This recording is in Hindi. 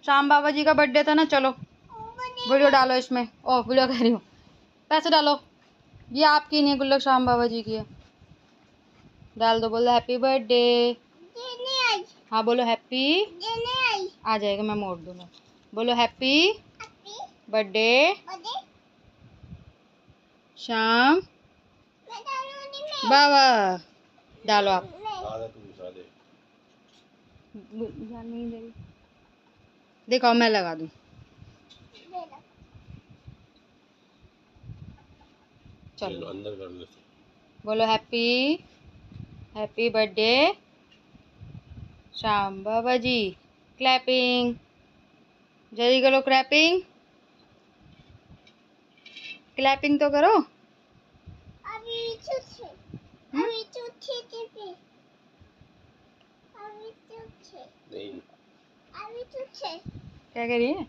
श्याम बाबा जी का बर्थडे था ना, चलो वीडियो डालो इसमें। ओ वीडियो कह रही हूँ, पैसे डालो। ये आपकी नहीं है गुल्लक, श्याम बाबा जी की है। डाल दो, बोलो हैप्पी बर्थडे। हाँ बोलो हैप्पी। आ जाएगा, मैं मोड़ दूंगा। बोलो हैप्पी बर्थडे श्याम बाबा। डालो आप। देखो मैं लगा दूं। चलो अंदर कर लो। बोलो हैप्पी हैप्पी बर्थडे श्याम बाबा जी। क्लैपिंग जल्दी करो, क्लैपिंग क्लैपिंग तो करो। क्या कह रही है?